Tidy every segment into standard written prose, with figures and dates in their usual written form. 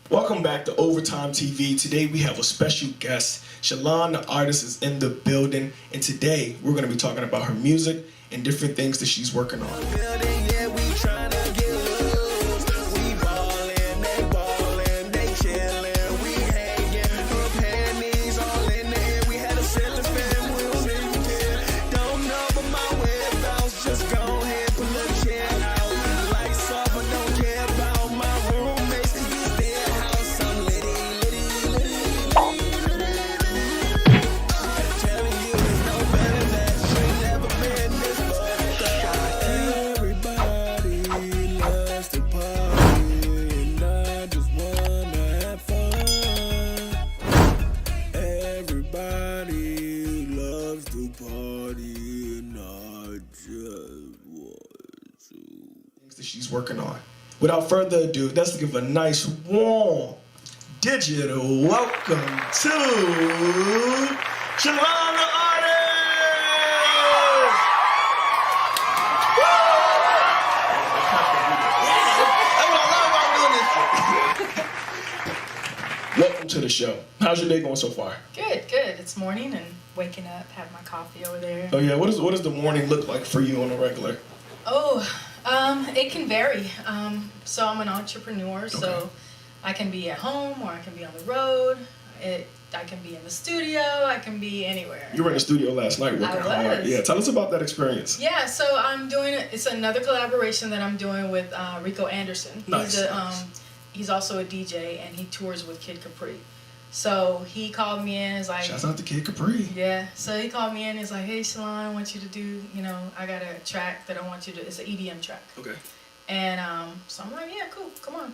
Welcome back to Overtime TV. Today we have a special guest. Shalon, the artist, is in the building, and today we're going to be talking about her music and different things that she's working on. That she's working on. Without further ado, let's give a nice warm digital welcome to Shalon the artist! Welcome to the show. How's your day going so far? Good, good. It's morning and waking up, have my coffee over there. Oh yeah, what does the morning look like for you on a regular? It can vary. So I'm an entrepreneur, so I can be at home or I can be on the road. I can be in the studio. I can be anywhere. You were in the studio last night working hard. Yeah, tell us about that experience. Yeah, so I'm doing it. It's another collaboration that I'm doing with Rico Anderson. Nice. He's also a DJ and he tours with Kid Capri. So he called me in and is like... Shouts out to Kid Capri. Yeah. So he called me in and is like, hey, Shalon, I want you to do, I got a track that I want you to... It's an EDM track. Okay. And so I'm like, yeah, cool, come on.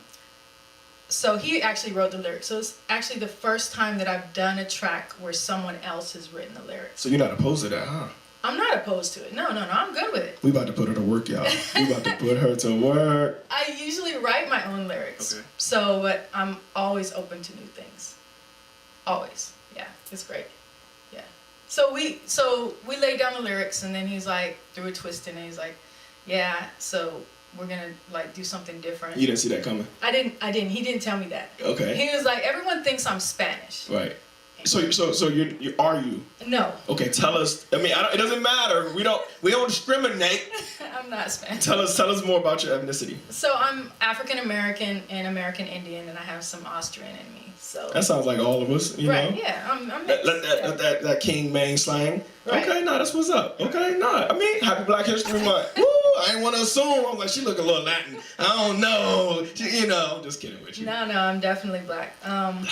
So he actually wrote the lyrics. So it's actually the first time that I've done a track where someone else has written the lyrics. So you're not opposed to that, huh? I'm not opposed to it. No, I'm good with it. We about to put her to work, y'all. We about to put her to work. I usually write my own lyrics. Okay. So, but I'm always open to new things. Always. Yeah, it's great. Yeah. So we laid down the lyrics and then he's like, threw a twist in it. He's like, yeah, so we're gonna like do something different. You didn't see that coming? I didn't. He didn't tell me that. Okay. He was like, everyone thinks I'm Spanish. Right. So you are you? No. Okay, tell us. I mean, it doesn't matter. We don't discriminate. I'm not Spanish. Tell us more about your ethnicity. So I'm African American and American Indian, and I have some Austrian in me. So that sounds like all of us, you right, know. Yeah, I'm let that King Maine slang. Right. Okay, no, that's what's up. Okay, no, I mean, Happy Black History Month. Woo! I ain't want to assume. I'm like, she look a little Latin. I don't know. I'm just kidding with you. No, I'm definitely black. Black.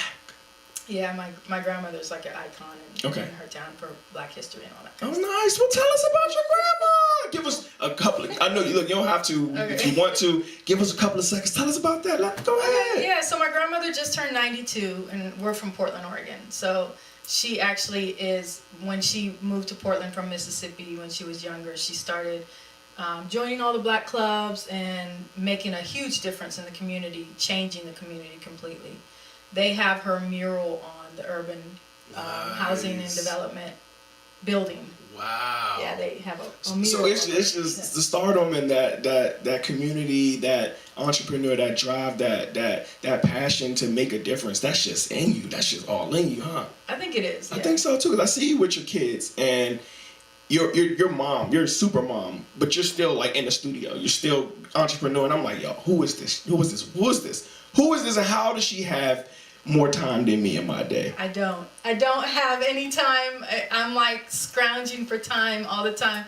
Yeah, my grandmother's like an icon in her town for Black history and all that. Oh, nice. Well, tell us about your grandma. Give us a couple of, I know you don't have to, if you want to, give us a couple of seconds. Tell us about that. Go ahead. Yeah, so my grandmother just turned 92, and we're from Portland, Oregon. So she actually is, when she moved to Portland from Mississippi when she was younger, she started joining all the black clubs and making a huge difference in the community, changing the community completely. They have her mural on the urban housing and development building. Wow. Yeah, they have a mural. So it's just the stardom and that community, that entrepreneur, that drive, that passion to make a difference. That's just in you. That's just all in you, huh? I think it is. Yeah. I think so too. Cause I see you with your kids and your mom. You're a super mom, but you're still like in the studio. You're still entrepreneur, and I'm like, yo, who is this? Who is this? Who is this? Who is this? And how does she have more time than me in my day? I don't have any time. I'm like scrounging for time all the time.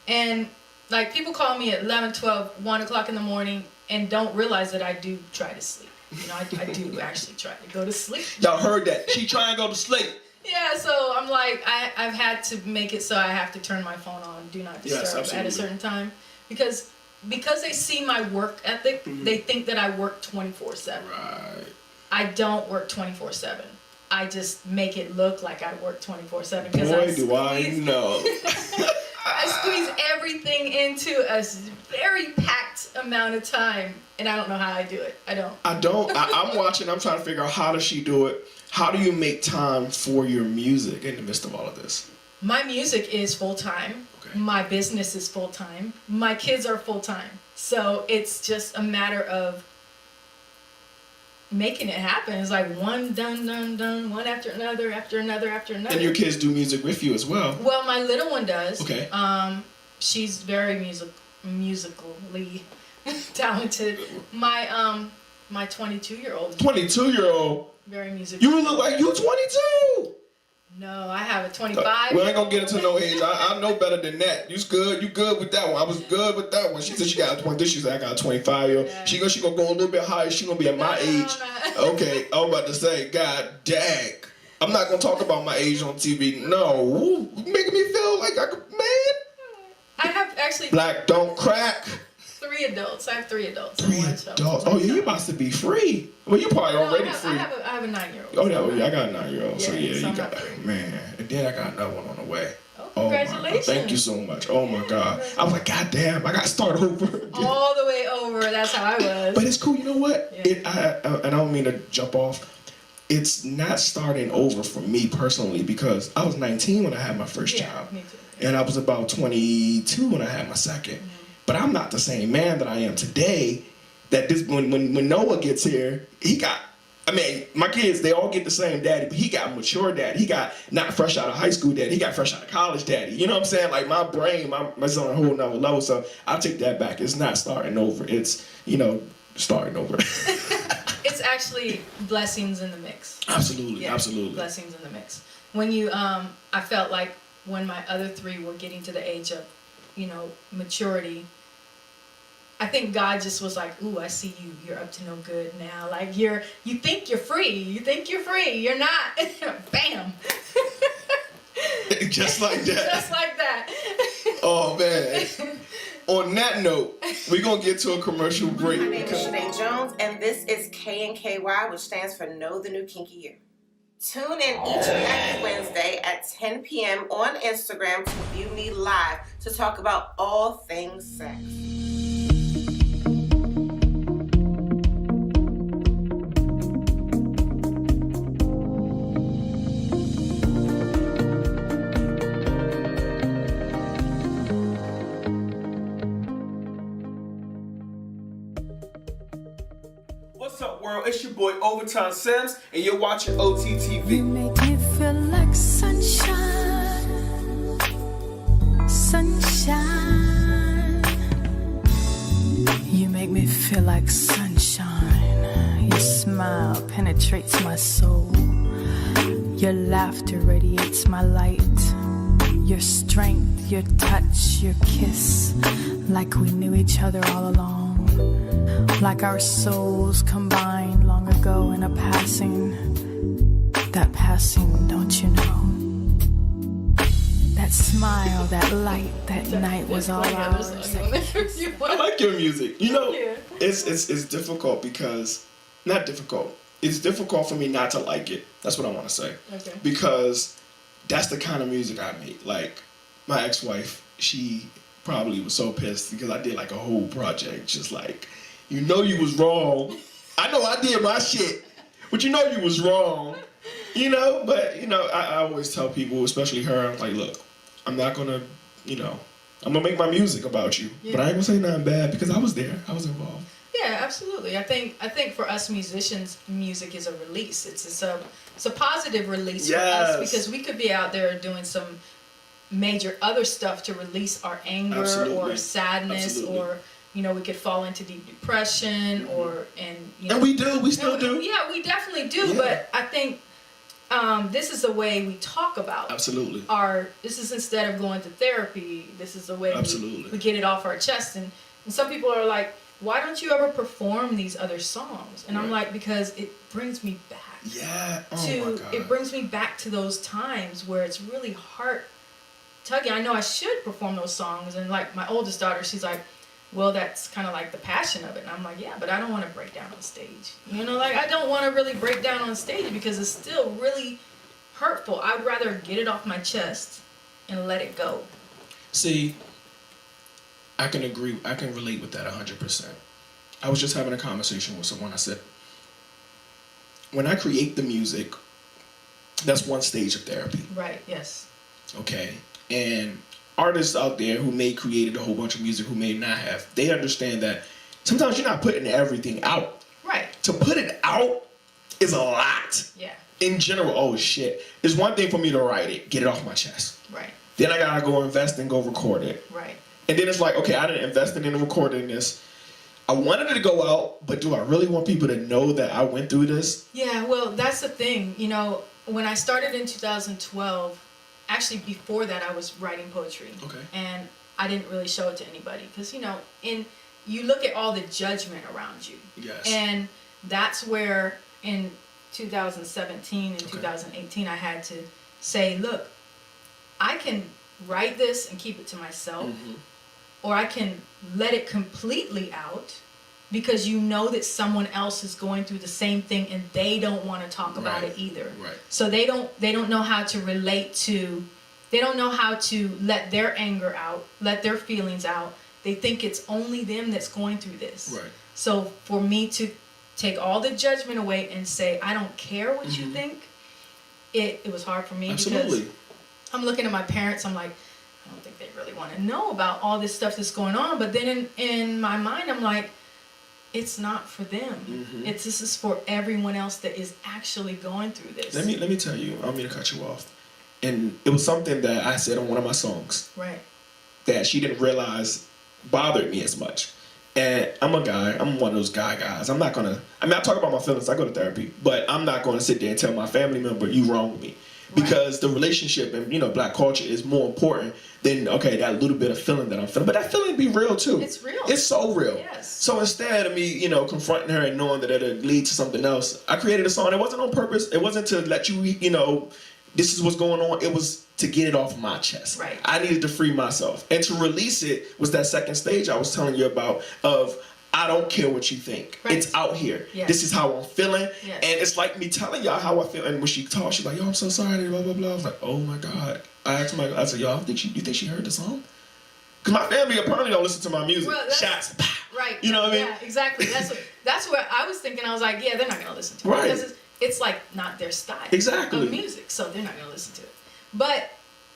And like people call me at 11, 12, 1 o'clock in the morning and don't realize that I do try to sleep. I do actually try to go to sleep. Y'all heard that. She trying to go to sleep. Yeah, so I'm like, I've had to make it so I have to turn my phone on, do not disturb at a certain time. Because they see my work ethic, they think that I work 24/7. Right. I don't work 24/7. I just make it look like I work 24/7. Boy, do I know. I squeeze everything into a very packed amount of time, and I don't know how I do it. I'm watching. I'm trying to figure out how does she do it. How do you make time for your music in the midst of all of this? My music is full-time. Okay. My business is full-time. My kids are full-time. So it's just a matter of making it happen. It's like one done, one after another, after another, after another. And your kids do music with you as well. Well, my little one does. Okay. She's very musically talented. My 22-year-old. 22-year-old. Very musical. You look like you 22. No, I have a 25. We ain't gonna get into no age. I know better than that. You good with that one. I was good with that one. She said she got a 20. She said I got a 25-year-old. Yeah. She gonna go a little bit higher. She gonna be at my age. Okay, I was about to say, God dang. I'm not gonna talk about my age on TV. No, making me feel like I could, man. I have actually. Black don't crack. 3 adults. I have 3 adults. 3 adults. Oh yeah, you about to be free. Well, you probably already free. I have a 9-year-old. Oh yeah, I got a 9-year-old. Yeah, so yeah, so you got man. And then I got another one on the way. Oh, congratulations. My God. Thank you so much. Oh my God. I was like, God damn, I got to start over again. All the way over. That's how I was. But it's cool. You know what? Yeah. And I don't mean to jump off. It's not starting over for me personally because I was 19 when I had my first child. Me too. And I was about 22 when I had my second. Mm-hmm. But I'm not the same man that I am today. That this when Noah gets here, he got. I mean, my kids, they all get the same daddy, but he got mature daddy. He got not fresh out of high school daddy. He got fresh out of college daddy. You know what I'm saying? Like my brain, it's on a whole nother level. So I take that back. It's not starting over. It's, starting over. It's actually blessings in the mix. Absolutely, yeah, absolutely. Blessings in the mix. When you, I felt like when my other 3 were getting to the age of, maturity, I think God just was like, ooh, I see you. You're up to no good now. Like you think you're free. You think you're free. You're not. Bam. Just like that. Just like that. Oh, man. On that note, we're going to get to a commercial break. My name is Shanae Jones, and this is KNKY, which stands for Know the New Kinky Year. Tune in each and every Wednesday at 10 p.m. on Instagram to view me live to talk about all things sex. What's up, world? It's your boy Overtime Sims, and you're watching OTTv. You make me feel like sunshine, sunshine. You make me feel like sunshine. Your smile penetrates my soul. Your laughter radiates my light. Your strength, your touch, your kiss, like we knew each other all along. Like our souls combined long ago in a passing. That passing, don't you know? That smile, that light, that night was all ours. I like your music. It's difficult because, not difficult. It's difficult for me not to like it. That's what I want to say. Okay. Because that's the kind of music I make. Like, my ex-wife, she probably was so pissed because I did like a whole project just like, you was wrong. I know I did my shit, but you was wrong. But I always tell people, especially her, I'm like, look, I'm not gonna, I'm gonna make my music about you, but I ain't gonna say nothing bad because I was there, I was involved. Yeah, absolutely. I think for us musicians, music is a release. It's a positive release for us because we could be out there doing some major other stuff to release our anger or sadness or. We could fall into deep depression and we still do. Yeah, we definitely do. Yeah. But I think this is the way we talk about. Absolutely. This is instead of going to therapy. This is the way we get it off our chest. And some people are like, why don't you ever perform these other songs? And I'm like, because it brings me back. Yeah. Oh my God. It brings me back to those times where it's really heart tugging. I know I should perform those songs, and like my oldest daughter, she's like, well, that's kind of like the passion of it. And I'm like, yeah, but I don't want to break down on stage. I don't want to really break down on stage because it's still really hurtful. I'd rather get it off my chest and let it go. See, I can agree. I can relate with that 100%. I was just having a conversation with someone. I said, when I create the music, that's one stage of therapy. Right, yes. Okay. And artists out there who may created a whole bunch of music who may not have, they understand that sometimes you're not putting everything out. Right. To put it out is a lot. Yeah. In general, oh shit. It's one thing for me to write it, get it off my chest. Right. Then I gotta go invest and go record it. Right. And then it's like, okay, I didn't invest in recording this. I wanted it to go out, but do I really want people to know that I went through this? Yeah, well, that's the thing. You know, when I started in 2012, actually before that I was writing poetry. Okay. And I didn't really show it to anybody because, you know, you look at all the judgment around you. Yes. And that's where in 2017 and Okay. 2018 I had to say, look, I can write this and keep it to myself, or I can let it completely out because you know that someone else is going through the same thing and they don't want to talk about it either. Right. So they don't know how to relate to, they don't know how to let their anger out, let their feelings out. They think it's only them that's going through this. Right. So for me to take all the judgment away and say, I don't care what you think, it was hard for me. Absolutely. Because I'm looking at my parents, I'm like, I don't think they really want to know about all this stuff that's going on. But then in my mind, I'm like, it's not for them. This is for everyone else that is actually going through this. Let me tell you, I don't mean to cut you off. And it was something that I said on one of my songs. Right. That she didn't realize bothered me as much. And I'm a guy, I'm one of those guys. I'm not gonna, I talk about my feelings, I go to therapy, but I'm not gonna sit there and tell my family member, you wrong with me. Because the relationship and, you know, black culture is more important than, okay, that little bit of feeling that I'm feeling. But that feeling be real too. It's real. It's so real. Yes. So instead of me, you know, confronting her and knowing that it'll lead to something else, I created a song. It wasn't on purpose. It wasn't to let you, you know, this is what's going on. It was to get it off my chest. Right. I needed to free myself. And to release it was that second stage I was telling you about of, I don't care what you think. Right. It's out here. Yes. This is how I'm feeling. Yes. And it's like me telling y'all how I feel. And when she talked, she's like, yo, I'm so sorry, blah, blah, blah. I was like, oh my God. I asked I said, y'all, you think she heard the song? Because my family apparently don't listen to my music. Well, Shots. Right. You know what I mean? Yeah, exactly. That's what I was thinking. I was like, yeah, they're not going to listen to it. Right. Because it's like not their style Exactly. of music. So they're not going to listen to it. But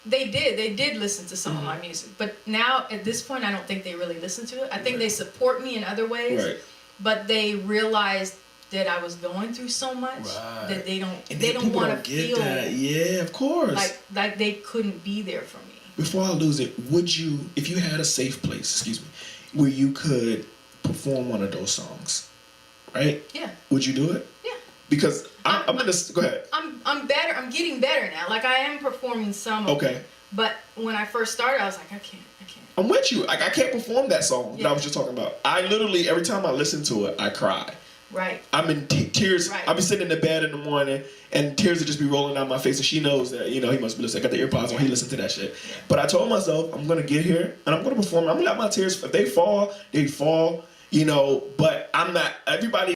they did listen to some of my music. But now at this point, I don't think they really listen to it. I think they support me in other ways. Right. But they realized that I was going through so much that they don't want to feel that. Yeah, of course. like they couldn't be there for me. Before I lose it, would you, if you had a safe place, where you could perform one of those songs, right? Yeah. Would you do it? Yeah. Because I'm gonna go ahead. I'm better. I'm getting better now. Like I am performing some of them. But when I first started, I was like, I can't. I'm with you. Like I can't perform that song that I was just talking about. I literally every time I listen to it, I cry. Right. I'm in tears. Right. I'll be sitting in the bed in the morning, and tears will just be rolling down my face. And she knows that, you know, he must be listening. I got the earpods on. He listened to that shit. Yeah. But I told myself, I'm gonna get here and I'm gonna perform. I'm gonna let my tears. If they fall, they fall. You know. But I'm not. Everybody.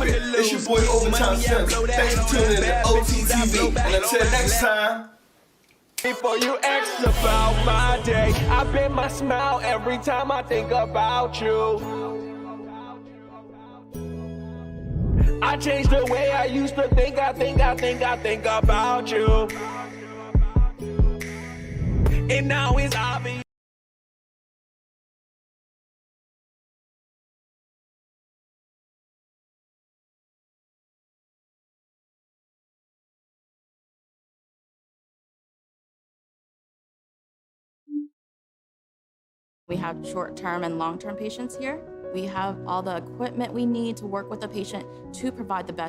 It's your boy Overtime Sims. Thanks for tuning in to OTTv. And until next time. Before you ask about my day, I bet my smile every time I think about you. I changed the way I used to think. I think about you. And now it's obvious. We have short-term and long-term patients here. We have all the equipment we need to work with the patient to provide the best